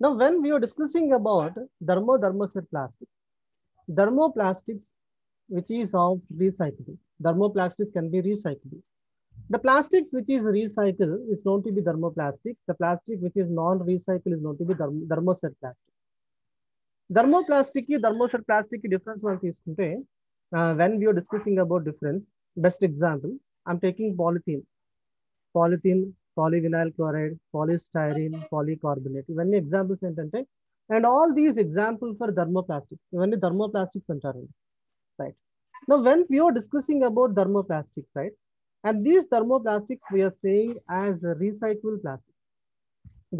Now, when we are discussing about thermoset plastics, thermoplastics, which is of recycling, thermoplastics can be recycled. The plastics which is recycled is known to be thermoplastic. The plastic which is non-recycled is known to be thermoset plastic. Thermoplastic ki thermoset plastic ki difference మనం తీసుకుంటే when we are discussing about difference, best example, I'm taking polythene, polyvinyl chloride, polystyrene, polycarbonate. ఇవన్నీ examples ఏంటంటే and all these examples for thermoplastics. ఇవన్నీ thermoplastics అంటారండి. Right. Now, when we are discussing about thermoplastics, right, and these thermoplastics we are saying as recyclable plastics.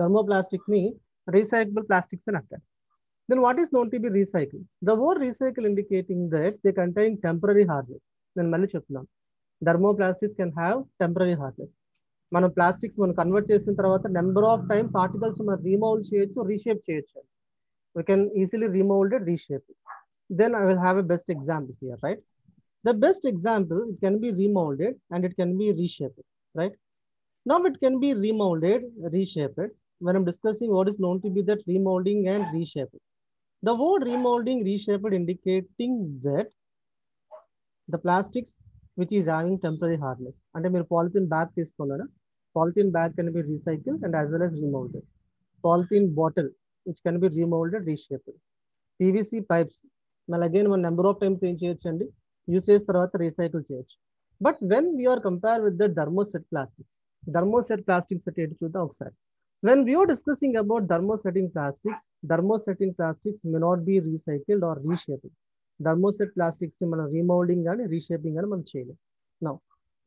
Thermoplastics ni recyclable plastics and after. Then what is known to be recycle? The word recycle indicating that they contain temporary hardness. Then mali చెప్తున్నాం. Thermoplastics can have temporary hardness. మనం plastics మనం convert చేసిన తర్వాత number of times articles మనం రీమౌల్డ్ చేయొచ్చు, reshape చేయొచ్చు. We can easily remold it, reshape it. Then I will have a best example here, right? The best example, it can be remolded and it can be reshaped, right? Now it can be remolded, reshaped. When I'm discussing what is known to be that remolding and reshaped. The word remolding, reshaped indicating that the plastics which is having temporary hardness. అంటే మీరు polythene bag తీసుకున్నారా, polythene bag can be recycled and as well as remolded. Polythene bottle which can be remolded, reshaped. PVC pipes మళ్ళీ again మన number of times ఏం చేయొచ్చండి, use చేసిన తర్వాత recycle చేయొచ్చు. But when we are compare with the thermoset plastics అంటే ఏంటి చూద్దాం ఒకసారి. When we are discussing about thermosetting plastics may not be recycled or reshaped. Thermoset plastics ని మనం remolding కానీ reshaping కానీ మనం చేయలేం. Now,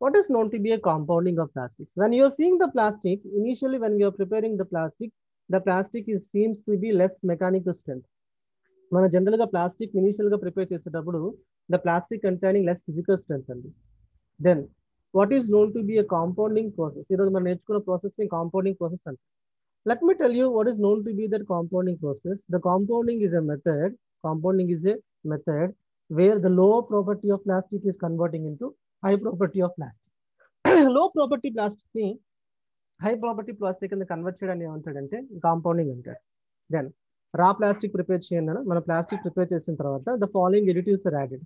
what is known to be a compounding of plastics? When you are seeing the plastic, initially when we are preparing the plastic seems to be less mechanical strength. మన జనరల్గా plastic ఇనీషియల్గా prepare చేసేటప్పుడు the plastic containing less physical strength అండి. Then what is known to be a compounding process. ఈరోజు మనం నేర్చుకున్న ప్రాసెస్ని compounding process అంటారు. Let me tell you what is known to be that compounding process. The compounding is a method. Compounding is a method where the low property of plastic is converting into high property of plastic. Low property plastic ni high property plastic అని convert చేయడానికి ఏమంటాడంటే compounding అంటాడు. Then రా plastic prepare చేయండి, మన plastic prepare చేసిన తర్వాత the following additives are added.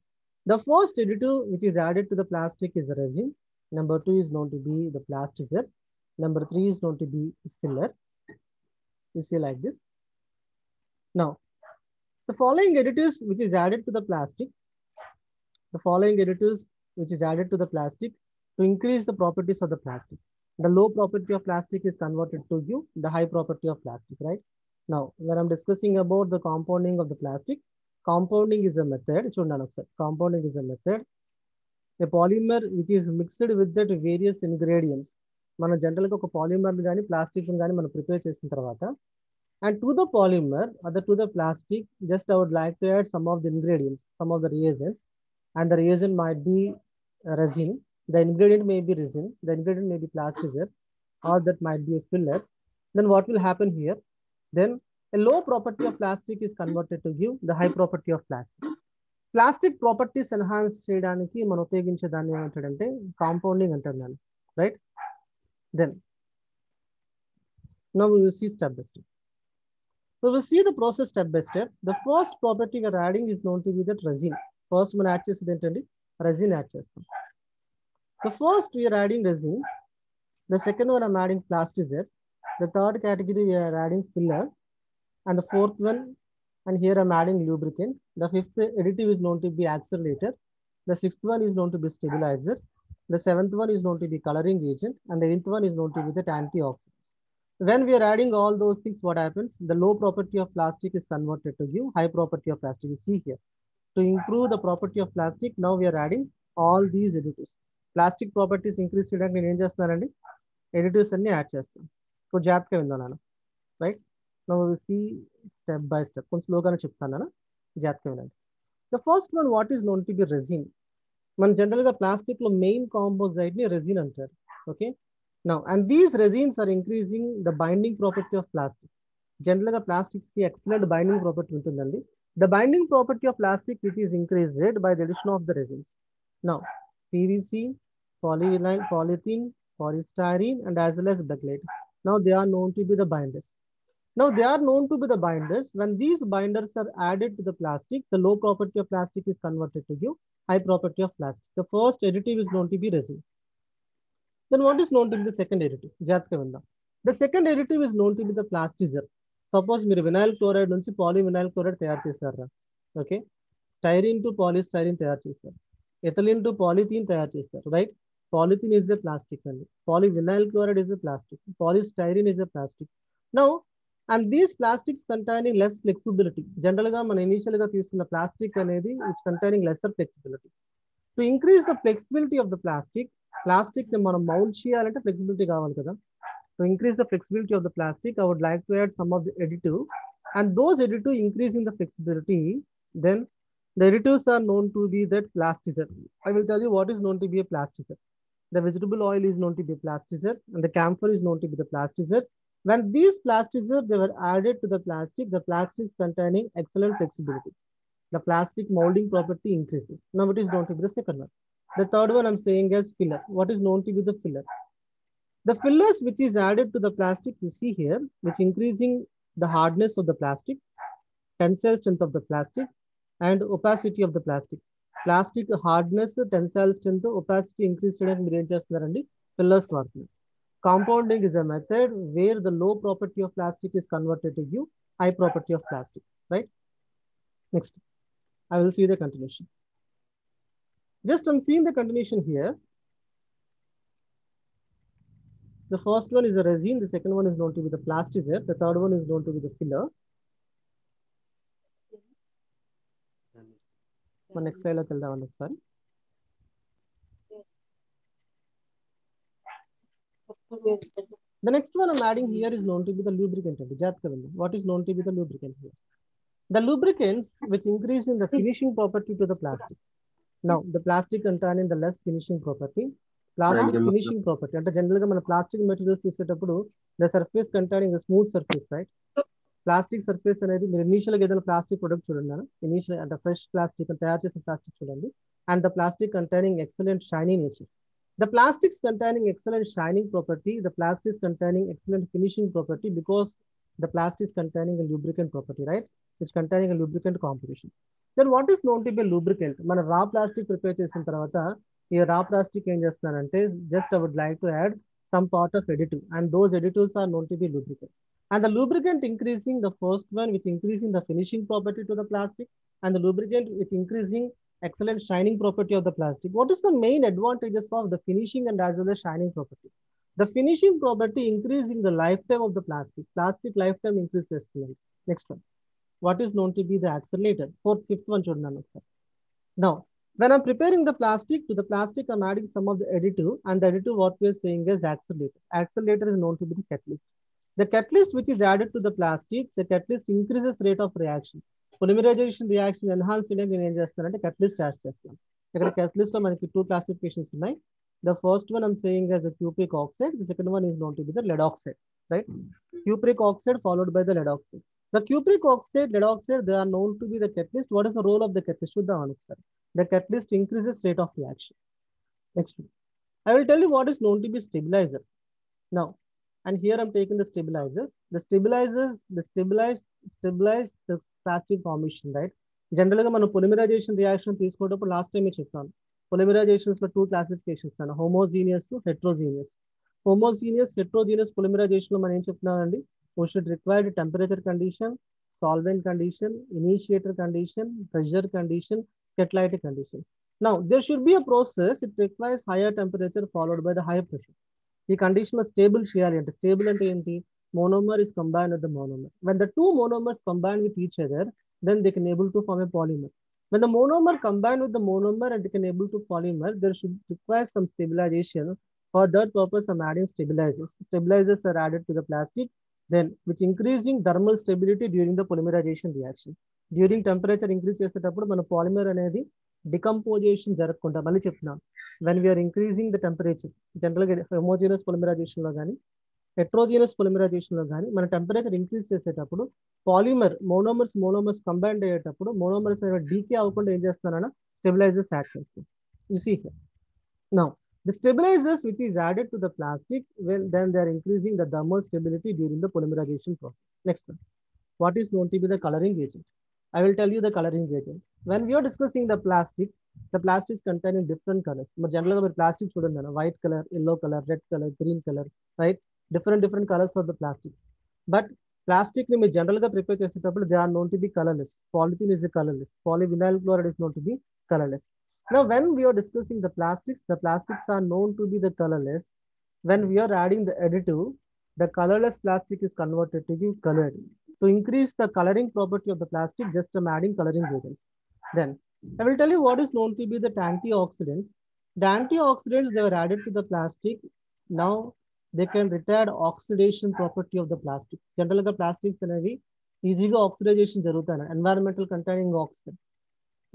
The first additive which is added to the plastic is resin. Number 2 is known to be the plasticizer. Number 3 is known to be filler. You see like this. Now, the following additives which is added to the plastic, to increase the properties of the plastic. The low property of plastic is converted to give the high property of plastic, right? Now, when I'm discussing about the compounding of the plastic, compounding is a method. Compounding is a method. A polymer which is mixed with that various ingredients. మన జనరల్గా ఒక polymer కానీ plastic కానీ మనం prepare చేసిన తర్వాత and to the polymer or to the plastic, just I would like to add some of the ingredients, some of the reagents, and the reagent might be resin. The ingredient may be resin, the ingredient may be plasticizer, or that might be a filler. Then what will happen here? Then a low property of plastic is converted to give the high property of plastic. Plastic properties enhance చేయడానికి మనం ఉపయోగించే దాన్ని ఏమంటాడంటే compounding అంటారు దాన్ని, right? Then now we will see step by step. So we see the process step by step. The first property we are adding is known to be that resin. First మనం add చేసేది ఏంటండి, resin add చేస్తాం. The first we are adding resin. The second one I'm adding plasticizer. The third category we are adding filler. And the fourth one, and here I'm adding lubricant. The fifth additive is known to be accelerator. The sixth one is known to be stabilizer. The seventh one is known to be coloring agent. And the eighth one is known to be that antioxidant. When we are adding all those things, what happens? The low property of plastic is converted to give high property of plastic. You see here. To improve the property of plastic, now we are adding all these additives. Plastic properties increase చేయడానికి నేను ఏం చేస్తున్నానండి, additives అన్ని add చేస్తాను. So జాగ్రత్తగా విన్నాను, right? Now we will see step by step. కొంచెం స్లోగానే చెప్తాను, జాగ్రత్తగా వినండి. The first one, what is known to be resin. మన జనరల్గా ప్లాస్టిక్లో మెయిన్ కాంపోజైట్ని రెజిన్ అంటారు. Okay. Now, and these resins are increasing the binding property of plastic. Generally, plastics ki excellent binding property untundandi. The binding property of plastic which is increased by the addition of the resins. Now, PVC, polyvinyl, polythene, polystyrene, and as well as bakelite. Now, they are known to be the binders. Now they are known to be the binders. When these binders are added to the plastic, the low property of plastic is converted to give high property of plastic. The first additive is known to be resin. Then what is known to be the second additive? The second additive is known to be the plasticizer. Suppose మీరు vinyl chloride నుంచి polyvinyl chloride తయారు చేశారు. Okay. Styrene to polystyrene తయారు చేశారు. Ethylene to polythene తయారు చేశారు. Right? Polythene is a plastic. Polyvinyl chloride is a plastic. Polystyrene is a plastic. Now, and these plastics containing less flexibility. Generally, మన initial గా తీసుకున్న plastic అనేది is containing lesser flexibility. To increase the flexibility of the plastic ని మనం mount చేయాలంటే flexibility కావాలి కదా. To increase the flexibility of the plastic, I would like to add some of the additive, and those additive increasing the flexibility, then the additives are known to be that plasticizer. I will tell you what is known to be a plasticizer. The vegetable oil is known to be a plasticizer, and the camphor is known to be the plasticizers. When these plasticizers they were added to the plastics containing excellent flexibility. The plastic molding property increases. Now it is known to be the second one. The third one I'm saying is filler. What is known to be the filler? The fillers which is added to the plastic, you see here, which increasing the hardness of the plastic, tensile strength of the plastic, and opacity of the plastic. Plastic hardness, tensile strength, opacity increase చేయడానికి మీరు ఏం చేస్తున్నారండి? Fillers వాడుతున్నారు. Compounding is a method where the low property of plastic is converted to give high property of plastic, right? Next, I will see the continuation. Just I'm seeing the continuation here. The first one is the resin, the second one is known to be the plasticizer, the third one is known to be the filler. Next slide loki veldam okasari. The next one I'm adding here is known to be the lubricant. What is known to be the lubricant here? The lubricants which increase in the finishing property to the plastic. Now the plastic containing the less finishing property. Plastic finishing property. అంటే general గా మన plastic materials చూసేటప్పుడు the surface containing smooth surface, right? Plastic surface అనేది మీరు initial గా ఏదైనా plastic product చూడండి, initial అంటే ఫ్రెష్ ప్లాస్టిక్ తయారు చేసిన ప్లాస్టిక్ చూడండి, and the plastic containing excellent shiny nature. The plastics containing excellent shining property, the plastics containing excellent finishing property because the plastics containing a lubricant property, right? It's containing a lubricant composition. Then what is known to be a lubricant? మన రా plastic prepare చేసిన తర్వాత ఈ రా plastic ఏం చేస్తున్నానంటే just I would like to add some part of additive, and those additives are known to be lubricant. And the lubricant increasing the first one with increasing the finishing property to the plastic, and the lubricant with increasing excellent shining property of the plastic. What is the main advantages of the finishing and as well as shining property? The finishing property increasing the lifetime of the plastic. Plastic lifetime increases. Next one. What is known to be the accelerator? Fifth one. Now, when I'm preparing the plastic, to the plastic, I'm adding some of the additive, and the additive what we're saying is accelerator. Accelerator is known to be the catalyst. The catalyst which is added to the plastic, the catalyst increases rate of reaction. Polymerization reaction enhance చేయడానికి నేను ఏం చేస్తానంటే catalyst add చేస్తాను. ఇక్కడ catalyst లో మనకి two classifications ఉన్నాయి. The first one I'm saying as a cupric oxide, the second one is known to be the lead oxide, right? Cupric oxide followed by the lead oxide. The cupric oxide, lead oxide, they are known to be the catalyst. What is the role of the catalyst? The catalyst increases rate of reaction. Next one. I will tell you what is known to be stabilizer. Now, and here I'm taking the stabilizers. The stabilizers, stabilize the plastic formation, right? Generally, మనం polymerization reaction తీసుకున్నప్పుడు last time చెప్పాను. Polymerizations లో two classifications అన్న, homogeneous, heterogeneous. Homogeneous, heterogeneous polymerization లో మనం ఏం చెప్తున్నామండి? We should require temperature condition, solvent condition, initiator condition, pressure condition, catalytic condition. Now, there should be a process. It requires higher temperature followed by the higher pressure. ఈ condition లో stable చేయాలి అంటే stable అంటే ఏంటి? Monomer is combined with the monomer. When the two monomers combine with each other, then they can able to form a polymer. When the monomer combine with the monomer and they can able to polymer, there should require some stabilization. For that purpose, I'm adding stabilizers. Stabilizers are added to the plastic, then which increasing thermal stability during the polymerization reaction. During temperature increase చేసేటప్పుడు మన polymer అనేది decomposition జరగకుండా మళ్ళీ చెప్తున్నాం. When we are increasing the temperature, generally homogeneous polymerization లో కానీ heterogeneous polymerization లో కానీ మన టెంపరేచర్ ఇంక్రీజ్ చేసేటప్పుడు పాలిమర్ మోనోమర్స్ కంబైండ్ అయ్యేటప్పుడు మోనోమర్స్ డీకే అవ్వకుండా ఏం చేస్తానన్నా స్టెబిలైజర్స్ యాడ్ చేస్తాం. You see here. Now The stabilizers which is added to the plastic, when then they are increasing the thermal stability during the polymerization process. Next one. What is known to be the coloring agent? I will tell you the coloring agent. When we are discussing the plastics containing different colors. Generally, plastic white color, yellow color, red color, green color, right? Different colors of the plastics. But plastic ni generally prepare చేసేటప్పుడు they are known to be colorless. Polythene is a colorless. Polyvinyl chloride is known to be colorless. Now, when we are discussing the plastics are known to be the colorless. When we are adding the additive, the colorless plastic is converted to be colored. To increase the coloring property of the plastic, just I'm adding coloring agents. Then I will tell you what is known to be the antioxidants. The antioxidants they were added to the plastic. Now they can retard oxidation property of the plastic. Generally, the plastics and easy oxidation environmental containing oxygen.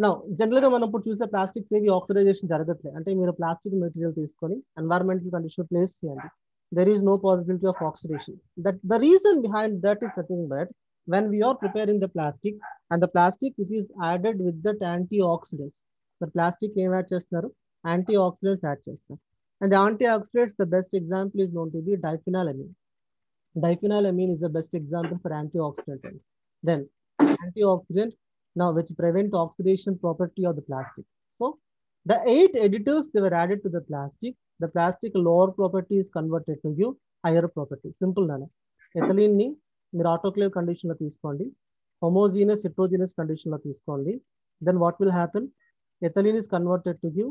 Now, generally, మనం ఇప్పుడు చూసే plastics ఏవి oxidisation జరగట్లేదు అంటే మీరు plastic material తీసుకొని environmental condition place చేయండి there is no possibility of oxidation. That the reason behind that is nothing but when we are preparing the plastic and the plastic which is added with that antioxidants, the plastic ఏం add చేస్తున్నారు antioxidants add చేస్తారు. And the antioxidants, the best example is known to be diphenylamine. Diphenylamine is the best example for antioxidant. Then antioxidant now which prevent oxidation property of the plastic. So the 8 additives they were added to the plastic lower property is converted to give higher property. Simple nana. Ethylene ni మీరు autoclave condition లో తీసుకోండి, homogeneous heterogeneous condition లో తీసుకోండి. Then what will happen? Ethylene is converted to give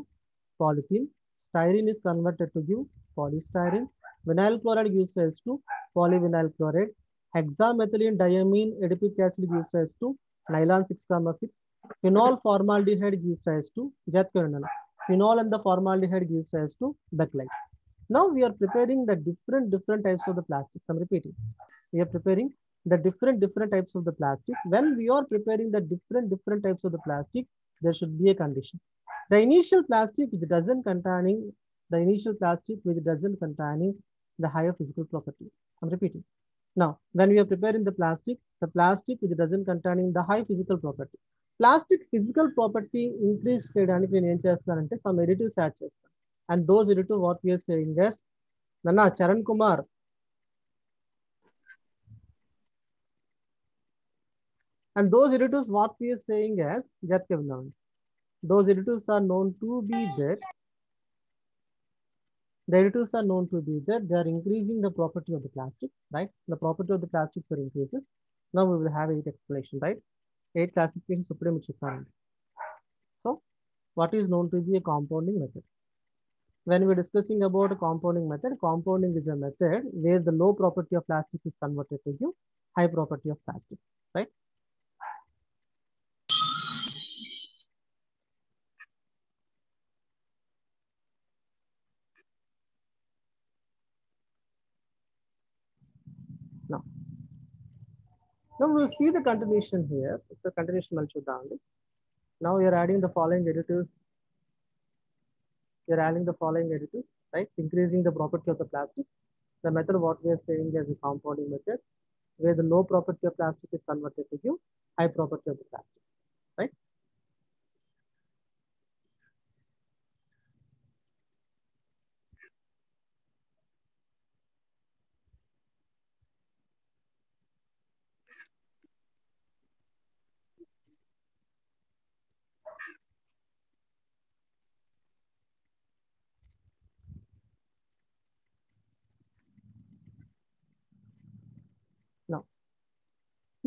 polythene, styrene is converted to give polystyrene, vinyl chloride gives rise to polyvinyl chloride, hexamethylene diamine adipic acid gives rise to nylon 6,6, phenol formaldehyde gives rise to phenol and the formaldehyde gives rise to bakelite. Now we are preparing the different types of the plastics. I'm repeating. We are preparing the different types of the plastic. When we are preparing the different types of the plastic, there should be a condition. The initial plastic which doesn't containing the higher physical property. I'm repeating. Now, when we are preparing the plastic which doesn't containing the high physical property. Plastic physical property increase చేయడానికి నేను ఏం చేస్తానంటే some additives add చేస్తాను. And those additives what we are saying is Nana Charan Kumar. And those additives what we are saying as those additives are known to be that they are increasing the property of the plastic, right? The property of the plastics are increases. Now we will have 8 explanation, right? 8 classifications supreme. So what is known to be a compounding method? When we're discussing about a compounding method is a method where the low property of plastic is converted to give high property of plastic, right? Now we'll see the continuation here. It's a continuation. Now you're adding the following additives. Right? Increasing the property of the plastic. The method what we are saying is a compounding method, where the low property of plastic is converted to give high property of the plastic, right?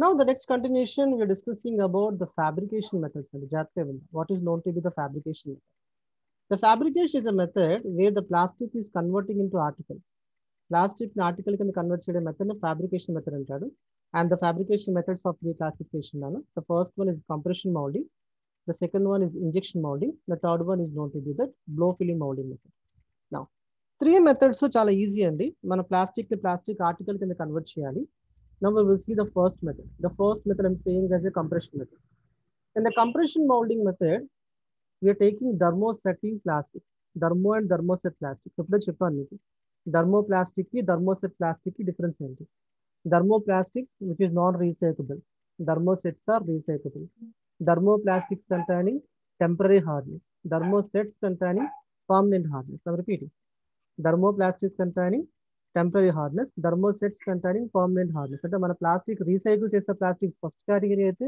Now the next continuation, we're discussing about the fabrication methods. What is known to be the fabrication method? The fabrication is a method where the plastic is converting into article. Plastic article can convert to a method of fabrication method. And the fabrication methods of the classification. The first one is compression molding. The second one is injection molding. The third one is known to be the blow filling molding method. Now, 3 methods so chala easy andi. Mana plastic article can convert cheyali. Now we will see the first method. The first method I'm saying as a compression method. In the compression molding method, we are taking thermosetting plastics. Thermo and thermoset plastics. So let's check on it. Thermoplastic ki thermoset plastic ki difference enti. Thermoplastics which is non-recyclable. Thermosets are recyclable. Thermoplastics containing temporary hardness. Thermosets containing permanent hardness. I'm repeating. Thermoplastics containing temporary hardness, thermosets containing permanent hardness. అంటే మన plastic recycle చేసే plastics first category అయితే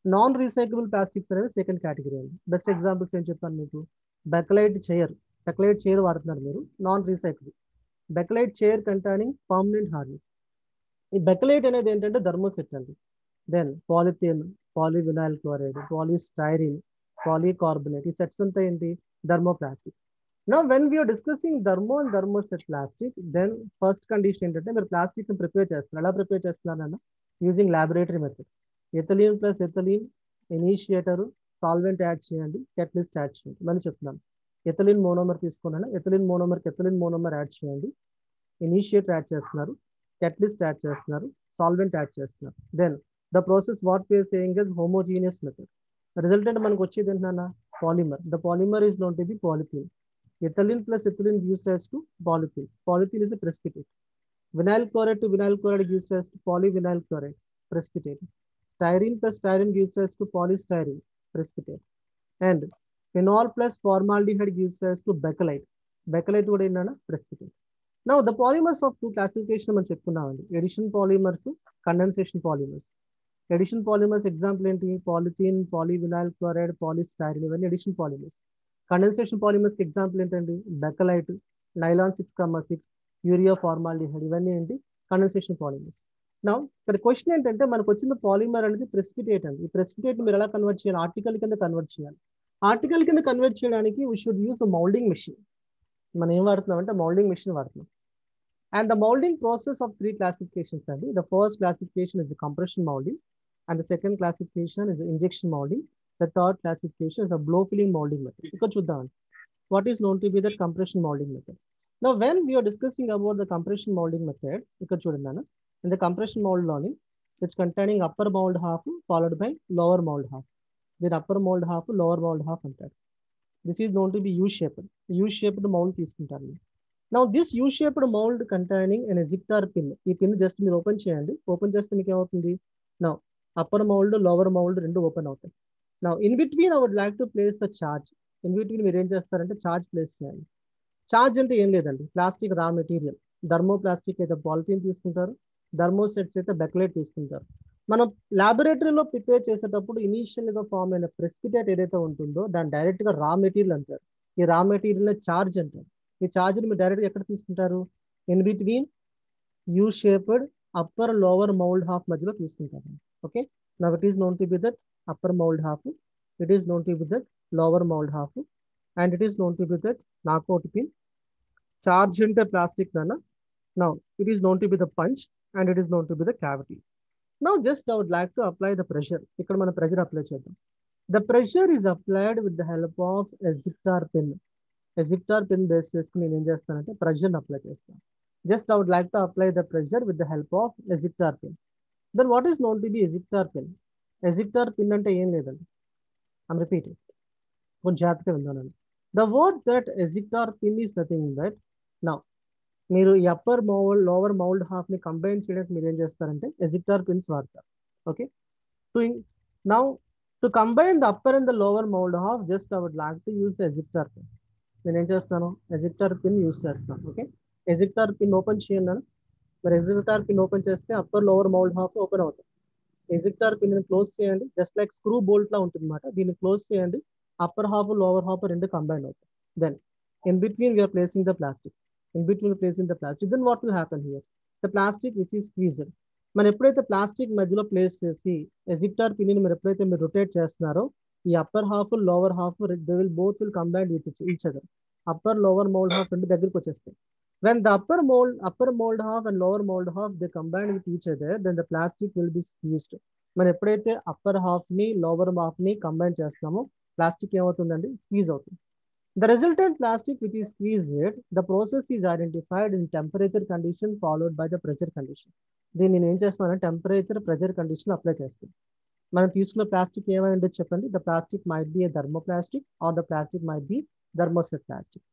non recyclable plastics అనేది second category అండి. Best examples ఏం చెప్పాను మీకు, bakelite chair వాడుతున్నారు మీరు, non recyclable. Bakelite chair containing permanent hardness. ఈ బెకలైట్ అనేది ఏంటంటే థర్మోసెట్ అండి. Then polythene, polyvinyl chloride, polystyrene, polycarbonate, ఈ సెట్స్ అంతా ఏంటి, thermoplastics. Now, when we are discussing thermo and thermoset plastic, then first condition ఏంటంటే మీరు ప్లాస్టిక్ ని ప్రిపేర్ చేస్తున్నారు. ఎలా ప్రిపేర్ చేస్తున్నారన్న, using laboratory method. Ethylene plus ethylene, initiator, solvent add చేయండి, కెటలిస్ట్ యాడ్ చేయండి. మళ్ళీ చెప్తున్నాను, ఎథలీన్ మోనోమర్ తీసుకున్నాను, ఎథలీన్ మోనోమర్ యాడ్ చేయండి, ఇనిషియేటర్ యాడ్ చేస్తున్నారు, కెటలిస్ట్ యాడ్ చేస్తున్నారు, సాల్వెంట్ యాడ్ చేస్తున్నారు. Then the process what we are saying is homogeneous method. Resultant మనకు వచ్చేది ఏంటన్నా, polymer. The polymer is known to be polythene. Ethylene plus ethylene gives rise to polythene. Polythene is a precipitate. Vinyl chloride to vinyl chloride gives rise to polyvinyl chloride, precipitate. Styrene plus styrene gives rise to polystyrene, precipitate. And phenol plus formaldehyde gives rise to bakelite. Bakelite would be precipitate. Now the polymers of two classification మనం చెప్పుకున్నామండి, addition polymers, condensation polymers. Addition polymers example ఏంటి, polythene, polyvinyl chloride, polystyrene, ఇవన్నీ addition polymers. Condensation polymers కి example ఏంటండి, Bakelite, nylon 6,6, urea formaldehyde, ఇవన్నీ ఏంటి, condensation polymers. నా ఇక్కడ question ఏంటంటే మనకు వచ్చిన పాలిమర్ అనేది ప్రెసిపిటేట్ అండి. ఈ ప్రెసిపిటేట్ మీరు ఎలా కన్వర్ట్ చేయాలి, ఆర్టికల్ కింద కన్వర్ట్ చేయాలి. ఆర్టికల్ కింద కన్వర్ట్ చేయడానికి we should use moulding machine. మనం ఏం వాడుతున్నాం అంటే మౌల్డింగ్ మెషిన్ వాడుతున్నాం. And the moulding process of 3 classifications అండి. The first classification is the compression moulding, and the second classification is the injection moulding. The third classification is a blow filling molding method. Because what is known to be the compression molding method. Now, when we are discussing about the compression molding method, in the compression mold learning, it's containing upper mold half followed by lower mold half. Then upper mold half, lower mold half. This is known to be U-shaped mold. Now, this U-shaped mold containing an ejector pin. This pin just me open cheyandi. Open just me now upper mold, lower mold, rendu open out. Now, in between, I would like to place the charge. In between, we range the charge place. Charge and the plastic raw material. Thermoplastic is the polythene తీసుకుంటారు, థర్మోసెట్స్ అయితే Bakelite తీసుకుంటారు. మనం లాబొరేటరీలో prepare చేసేటప్పుడు initial గా form అయిన precipitate ఏదైతే ఉంటుందో దాన్ని డైరెక్ట్ గా రా మెటీరియల్ అంటారు. ఈ రా మెటీరియల్ చార్జ్ అంటారు. ఈ చార్జ్ ని మీరు డైరెక్ట్ గా ఎక్కడ తీసుకుంటారు, in between you shaped upper lower mould half మధ్యలో తీసుకుంటారు. Okay, now it is known to B that upper mold half, it is known to be the lower mold half, and it is known to be the knockout pin. Charge into plastic nana. Now it is known to be the punch, and it is known to be the cavity. Now just I would like to apply the pressure. Ikkada mana pressure apply chedam. The pressure is applied with the help of ejector pin. Ejector pin base cheskoni nenu em chestanante pressure apply chestanu. Just I would like to apply the pressure with the help of ejector pin. Then what is known to be ejector pin? Ejector pin అంటే ఏం లేదండి, I'm repeating, కొంచెం జాగ్రత్తగా విన్నానండి. The word that ejector pin is nothing that. Now మీరు ఈ upper mould lower mould half ని combine చేయడానికి మీరు ఏం చేస్తారంటే ఎజిక్టర్ పిన్స్ వాడతారు. Okay, now to combine the upper and the lower mould half, just I would like to use ejector pin. నేను ఏం చేస్తాను, ఎజిక్టర్ పిన్ యూస్ చేస్తాను. ఓకే, ఎజిక్టర్ పిన్ ఓపెన్ చేయండి. మరి ఎజిక్టర్ పిన్ ఓపెన్ చేస్తే upper lower mould half open అవుతుంది. Ejector pin close చేయండి, just like screw bolt లా ఉంటుంది అనమాట. దీన్ని క్లోజ్ చేయండి, అప్పర్ హాఫ్ లోవర్ హాఫ్ రెండు కంబైన్ అవుతాయి. Then in between we are placing the plastic. Then what will happen here, the plastic which is squeezed. మనం ఎప్పుడైతే ప్లాస్టిక్ మధ్యలో ప్లేస్ చేసి ఎజిక్టర్ పిన్ ని ఎప్పుడైతే మీరు రొటేట్ చేస్తున్నారో, ఈ upper half lower half they will both will combine with each other. Upper lower mould half రెండు దగ్గరికి వచ్చేస్తాయి. When the upper mold half and lower mold half they combine with each other, then the plastic will be squeezed. మనం ఎప్పుడైతే upper half ని lower half ని combine చేస్తామో plastic ఏమవుతుందండి, squeeze అవుతుంది. The resultant plastic which is squeezed, the process is identified in temperature condition followed by the pressure condition. దీన్ని నేను ఏం చేస్తానంటే టెంపరేచర్ ప్రెషర్ కండిషన్ అప్లై చేస్తాను. మనం తీసుకున్న ప్లాస్టిక్ ఏమై ఉండదు చెప్పండి, the plastic might be a thermoplastic or the plastic might be thermoset plastic.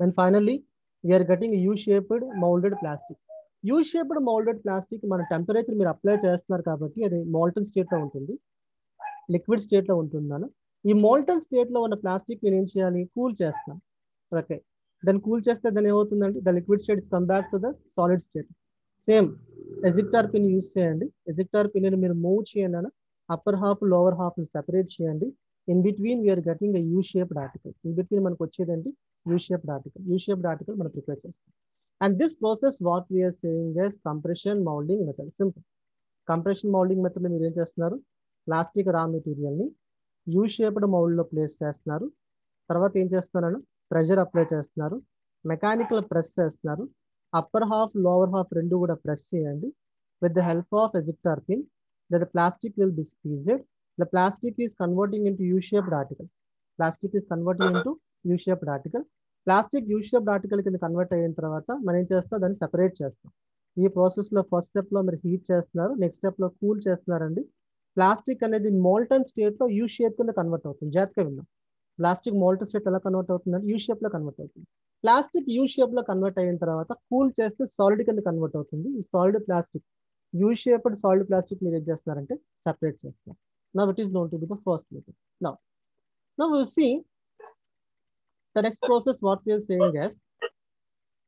Then finally we are getting U-shaped molded plastic. U-shaped molded plastic మన టెంపరేచర్ మీరు అప్లై చేస్తున్నారు కాబట్టి అది మోల్టన్ స్టేట్ లో ఉంటుంది, లిక్విడ్ స్టేట్ లో ఉంటుందని. ఈ మోల్టన్ స్టేట్ లో ఉన్న ప్లాస్టిక్ నేను ఏం చేయాలి, కూల్ చేస్తాను. ఓకే, దాన్ని కూల్ చేస్తే దాన్ని ఏమవుతుందంటే the liquid state come back to the solid state. Same ejector pin use చేయండి. ఎజిక్టార్ పిన్ ని మీరు మూవ్ చేయండి అన్న, upper half lower half separate చేయండి. In between we're getting U shaped article. In between మనకు వచ్చేదండి U shaped article. U shaped article మనం prepare చేస్తాం. And this process what we're saying is compression moulding method. Simple. Compression moulding method లో మీరు ఏం చేస్తున్నారు, plastic రా material ని యూ షేప్డ్ మౌల్డ్ లో ప్లేస్ చేస్తున్నారు. తర్వాత ఏం చేస్తున్నారు, ప్రెషర్ అప్లై చేస్తున్నారు, మెకానికల్ ప్రెస్ చేస్తున్నారు. అప్పర్ హాఫ్ లోవర్ హాఫ్ రెండు కూడా ప్రెస్ చేయండి. With the help of ejector pin the plastic will be squeezed. The plastic is converting into U-shaped article. Plastic is converting into U-shaped article. Plastic U shaped article కింద convert అయిన తర్వాత మనం ఏం చేస్తాం, దాన్ని సెపరేట్ చేస్తాం. ఈ ప్రాసెస్లో ఫస్ట్ స్టెప్లో మీరు హీట్ చేస్తున్నారు, నెక్స్ట్ స్టెప్లో కూల్ చేస్తున్నారండి. ప్లాస్టిక్ అనేది మోల్టన్ స్టేట్లో యూ షేప్ కింద కన్వర్ట్ అవుతుంది. జాగ్రత్తగా విన్నాం, ప్లాస్టిక్ మోల్టన్ స్టేట్ ఎలా కన్వర్ట్ అవుతుందంటే యూ షేప్లో కన్వర్ట్ అవుతుంది. ప్లాస్టిక్ యూ షేప్లో కన్వర్ట్ అయిన తర్వాత కూల్ చేస్తే సాలిడ్ కింద కన్వర్ట్ అవుతుంది. ఈ solid plastic U shaped solid plastic మీరు ఏం చేస్తున్నారంటే సెపరేట్ చేస్తారు. Now it is known to be the first method. Now we see the next process what we are saying as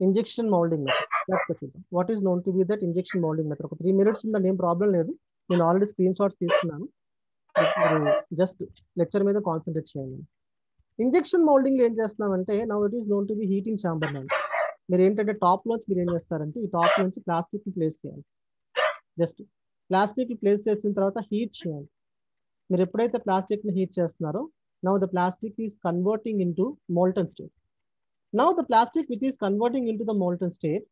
injection molding method. That's the thing. What is known to be that injection molding method. ఒక 3 minutes ఉందా, ఏం problem లేదు. నేను already screen shots తీసుకున్నాను. మీరు just lecture మీద concentrate చేయండి. Injection moulding ఏం చేస్తున్నామంటే now it is known to B heating chamber. మీరు ఏంటంటే టాప్ లోంచి మీరు ఏం చేస్తారంటే ఈ టాప్ నుంచి ప్లాస్టిక్ ప్లేస్ చేయాలి. జస్ట్ ప్లాస్టిక్ ప్లేస్ చేసిన తర్వాత హీట్ చేయాలి. మీరు ఎప్పుడైతే ప్లాస్టిక్ ని హీట్ చేస్తున్నారో now the plastic is converting into molten state. Now the plastic which is converting into the molten state,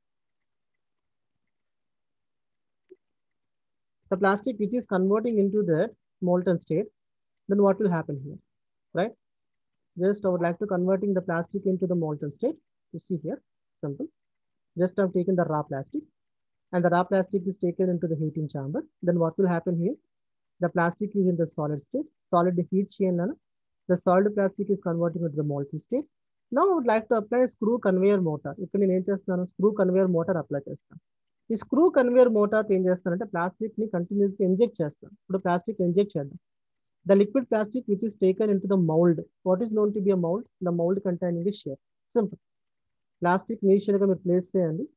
the plastic which is converting into that molten state, then what will happen here, right? Just I would like to converting the plastic into the molten state. You see here, simple. Just I've taken the raw plastic and the raw plastic is taken into the heating chamber. Then what will happen here? The plastic is in the solid state. Solid heat chain. The solid plastic is converting into the molten state. Now I would like to apply a screw conveyor motor. ఇక్కడ నేను ఏం చేస్తున్నాను, screw conveyor motor apply చేస్తాను. ఈ screw conveyor motor ఏం చేస్తానంటే plastic ని continuous గా ఇంజెక్ట్ చేస్తాను. ఇప్పుడు ప్లాస్టిక్ ఇంజెక్ట్ చేద్దాం. The liquid plastic which is taken in to the mould. What is known to be a mould? The mould containing the shape. Simple. Plastic initial గా మీరు place చేయండి.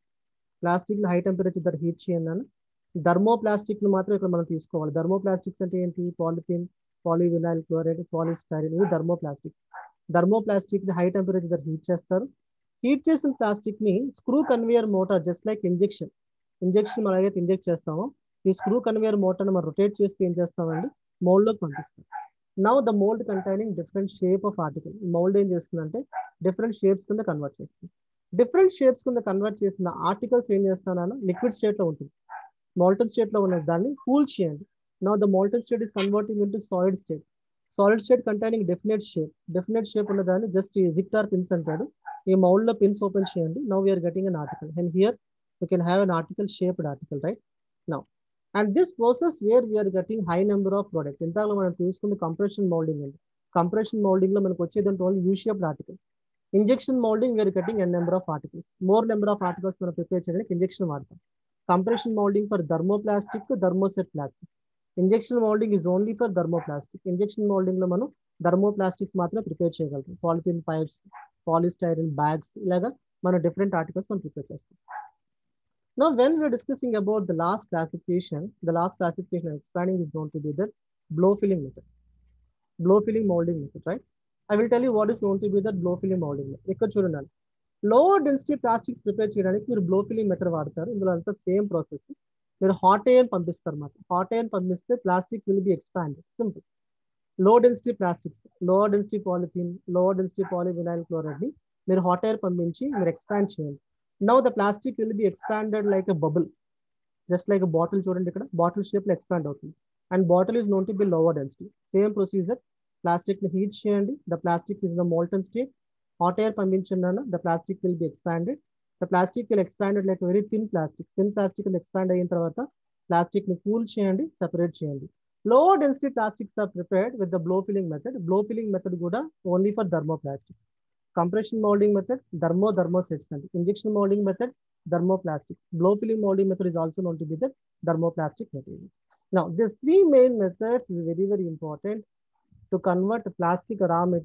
Plastic ని high temperature దగ్గర heat చేయండి. Thermoplastic ని మాత్రం ఇక్కడ మనం తీసుకోవాలి. థర్మోప్లాస్టిక్స్ అంటే ఏంటి? పాలిథిన్, పాలీవినైల్ క్లోరైడ్, పాలిస్టైరిన్, ఇవి థర్మోప్లాస్టిక్. థర్మోప్లాస్టిక్ ని హై టెంపరేచర్ దగ్గర హీట్ చేస్తారు. హీట్ చేసిన ప్లాస్టిక్ ని screw conveyor motor just like injection మనం ఏదైతే ఇంజెక్ట్ చేస్తామో ఈ స్క్రూ కన్వేయర్ మోటార్ మనం రొటేట్ చేస్తే ఏం చేస్తామండి, మోల్డ్ లోకి పంపిస్తాం. Now the mould containing different shape of article. Mould ఏం చేస్తుందంటే డిఫరెంట్ షేప్స్ కింద కన్వర్ట్ చేస్తుంది. డిఫరెంట్ షేప్స్ కింద కన్వర్ట్ చేసిన ఆర్టికల్స్ ఏం చేస్తానన్నా లిక్విడ్ స్టేట్ లో ఉంటుంది. మోల్టన్ స్టేట్ లో ఉన్న దాన్ని కూల్ చేయండి. Now the molten state is converting into solid state. Solid state containing definite shape. Definite shape ఉన్న దాన్ని just zigzag pins అంటాడు. ఈ మౌల్డ్ లో పిన్స్ ఓపెన్ చేయండి. Now we are getting an article. And here you can have an article, shaped article, right? Now, and this process where we are getting high number of product. ఇంతలో మనం చూసుకుంటే compression moulding అండి. Compression moulding లో మనకు వచ్చేది only U shaped article. Injection moulding we are getting N number of articles. More number of articles మనం prepare చేయడానికి injection వాడతాం. Compression moulding for thermoplastic, thermoset plastic. Injection moulding is only for thermoplastic. Injection moulding లో మనం thermoplastics మాత్రమే prepare చేయగలుగుతాం. Polythene pipes, polystyrene bags, ఇలాగా మనం different articles మనం ప్రిపేర్ చేస్తాం. Now when we are discussing about the last classification I'm explaining is known to be the blow filling method. Blow filling molding method, right? I will tell you what is known to be the blow filling molding method. ఇక్కడ చూడండి, lower density plastics prepare చేయడానికి మీరు blow filling method వాడతారు. ఇందులో అంతా same process. మీరు hot air పంపిస్తారు మాట. హాట్ ఎయిర్ పంపిస్తే plastic will B expand. Simple. Low density plastics, lower density polythene, lower density polyvinyl chloride ని మీరు హాట్ ఎయిర్ పంపించి మీరు ఎక్స్పాండ్ చేయండి. Now the plastic will be expanded like a bubble. Just like bottle చూడండి, ఇక్కడ bottle shape లో expand అవుతుంది. And bottle is known to B lower density. Same procedure. Plastic ని హీట్ చేయండి. The plastic is the molten state. Hot air పంపించిన the plastic will be expanded. The plastic will expanded like very thin plastic. Thin plastic expand అయిన తర్వాత plastic ని cool చేయండి, separate చేయండి. Lower density plastics are prepared with the blow filling method. Blow filling method కూడా only for thermoplastics. Compression moulding method thermosets అండి. Injection moulding method thermoplastics. Blow filling molding method is also known to be the thermoplastic materials. Now, these three main methods is very, very important. to convert plastic raw material